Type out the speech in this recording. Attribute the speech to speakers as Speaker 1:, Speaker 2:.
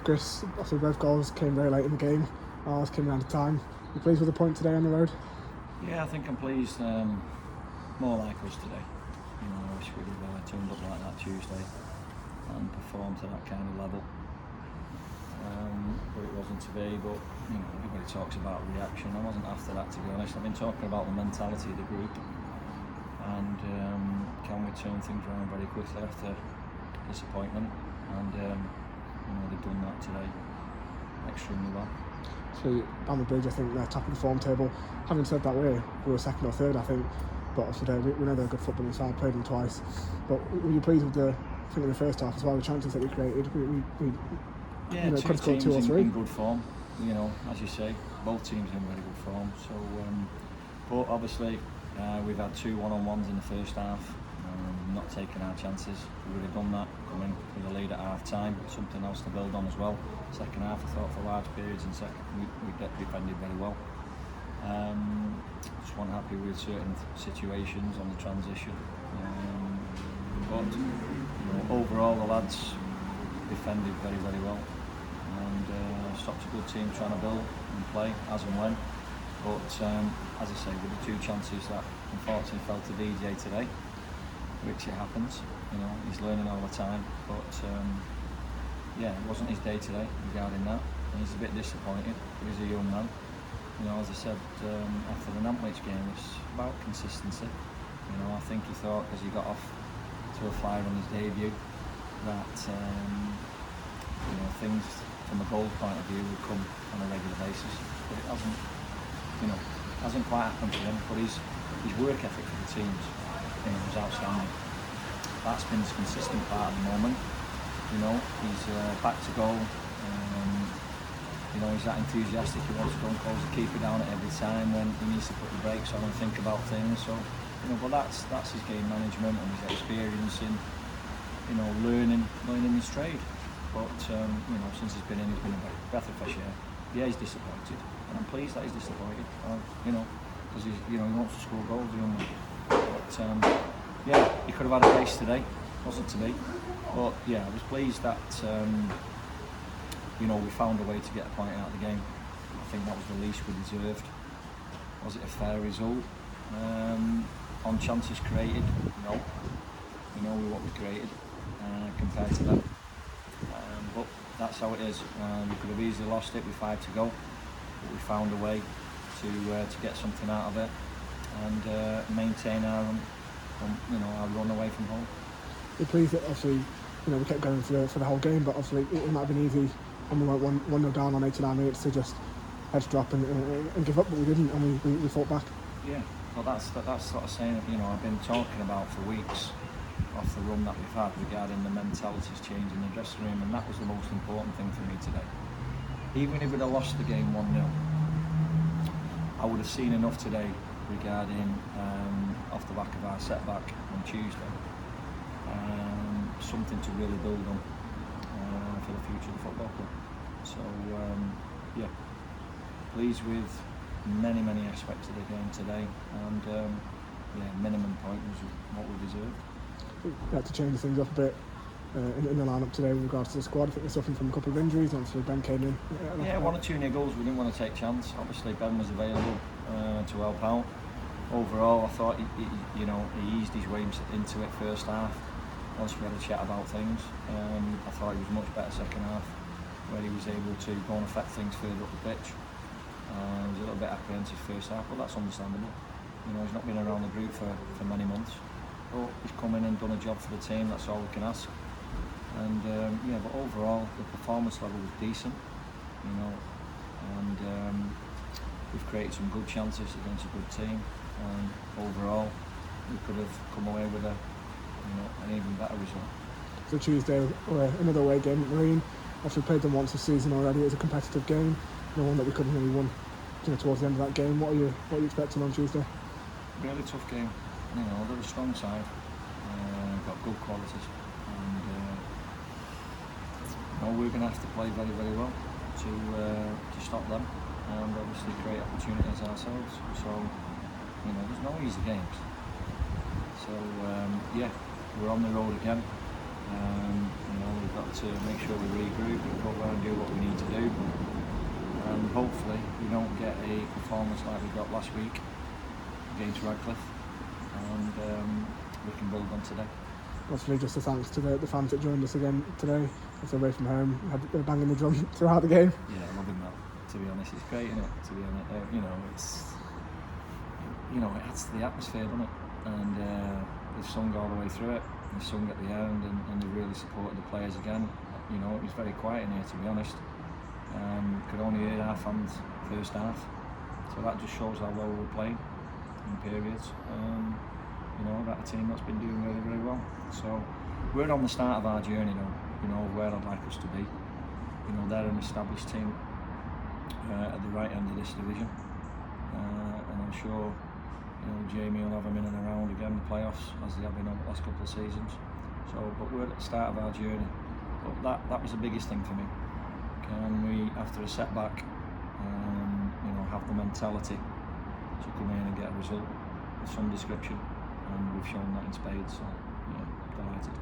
Speaker 1: Chris, obviously both goals came very late in the game. Ours came around to time. You pleased with the point today on the road?
Speaker 2: Yeah, I think I'm pleased. More like us today. You know, I wish we'd have turned up like that Tuesday and performed to that kind of level. But it wasn't to be. But you know, everybody talks about reaction. I wasn't after that, to be honest. I've been talking about the mentality of the group and can we turn things around very quickly after disappointment. And you know, they've done that today extremely well.
Speaker 1: So Bamber Bridge, I think they're top of the form table. Having said that, we were second or third, I think. But obviously we know they're a good footballing side, played them twice. But were you pleased with in the first half as well, the chances that we created?
Speaker 2: Yeah,
Speaker 1: you know,
Speaker 2: two teams
Speaker 1: 2 or 3.
Speaker 2: in good form. You know, as you say, both teams in very good form. So, but obviously we've had 2 one-on-ones in the first half. Not taking our chances. We would have done that coming with a lead at half time. Something else to build on as well. Second half, I thought for large periods in second we get defended very well. Just weren't happy with certain situations on the transition. But you know, overall the lads defended very, very well and stopped a good team trying to build and play as and when. But as I say, with the 2 chances that unfortunately fell to DJ today, which it happens, you know, he's learning all the time, but yeah, it wasn't his day today regarding that, and he's a bit disappointed. He's a young man, you know. As I said after the Nantwich game, it's about consistency. You know, I think he thought because he got off to a flyer on his debut that you know, things from a goal point of view would come on a regular basis, but it hasn't. You know, hasn't quite happened for him. But his work ethic for the teams, you know, was outstanding. That's been his consistent part at the moment. You know, he's back to goal. You know, he's that enthusiastic. He wants to go and close the keeper down at every time when he needs to put the brakes on and think about things. So, you know, but that's his game management and his experience in, you know, learning his trade. But you know, since he's been in a breath of fresh air. Yeah, he's disappointed, and I'm pleased that he's disappointed. You know, because he wants to score goals, the young man. But yeah, he could have had a race today, wasn't to be. But yeah, I was pleased that you know, we found a way to get a point out of the game. I think that was the least we deserved. Was it a fair result? On chances created, no. You know, what we created compared to them. But that's how it is. We could have easily lost it with 5 to go, but we found a way to get something out of it and maintain our run away from home.
Speaker 1: You're pleased that obviously, you know, we kept going for the whole game, but obviously it might have been easy when we went 1-0 down on 89 minutes to just heads drop and give up, but we didn't, and we fought back.
Speaker 2: Yeah, well that's sort of saying, you know, I've been talking about for weeks off the run that we've had regarding the mentalities change in the dressing room, and that was the most important thing for me today. Even if we'd have lost the game 1-0, I would have seen enough today regarding off the back of our setback on Tuesday, something to really build on for the future of the football club. So yeah, pleased with many aspects of the game today, and yeah, minimum point was what we deserved.
Speaker 1: We had to change things up a bit in the lineup today with regards to the squad. I think we're suffering from a couple of injuries. Obviously Ben came in.
Speaker 2: Yeah, 1 or 2 niggles. We didn't want to take chance. Obviously Ben was available to help out. Overall, I thought he eased his way into it first half. Once we had a chat about things, I thought he was much better second half, where he was able to go and affect things further up the pitch. He was a little bit apprehensive first half, but that's understandable. You know, he's not been around the group for many months. But he's come in and done a job for the team, that's all we can ask. And yeah, but overall the performance level was decent, you know, and we've created some good chances against a good team, and overall we could have come away with an even better result.
Speaker 1: So Tuesday, another away game at Marine. After we played them once this season already, it was a competitive game, one that we couldn't really win, you know, towards the end of that game. What are you expecting on Tuesday?
Speaker 2: Really tough game. You know, they're a strong side, got good qualities, and we're going to have to play very well to stop them, and obviously create opportunities ourselves. So, you know, there's no easy games. So yeah, we're on the road again. You know, we've got to make sure we regroup, recover, and do what we need to do. And hopefully we don't get a performance like we got last week against Radcliffe, and we can build on today.
Speaker 1: Obviously, just a thanks to the fans that joined us again today. It's away from home, they're banging the drum throughout the game.
Speaker 2: Yeah, loving that. To be honest, it's great, isn't it? To be honest, it adds to the atmosphere, doesn't it? And they've sung all the way through it. They've sung at the end, and they've really supported the players again. You know, it was very quiet in here, to be honest. Could only hear our fans first half, so that just shows how well we're playing in periods. You know, that a team that's been doing really, really well. So we're on the start of our journey now. You know, where I'd like us to be. You know, they're an established team at the right end of this division, and I'm sure, you know, Jamie will have them in and around again the playoffs as they have been over the last couple of seasons. So, but we're at the start of our journey. But that was the biggest thing for me. Can we, after a setback, you know, have the mentality to come in and get a result of some description? And we've shown that in spades. So, yeah, delighted.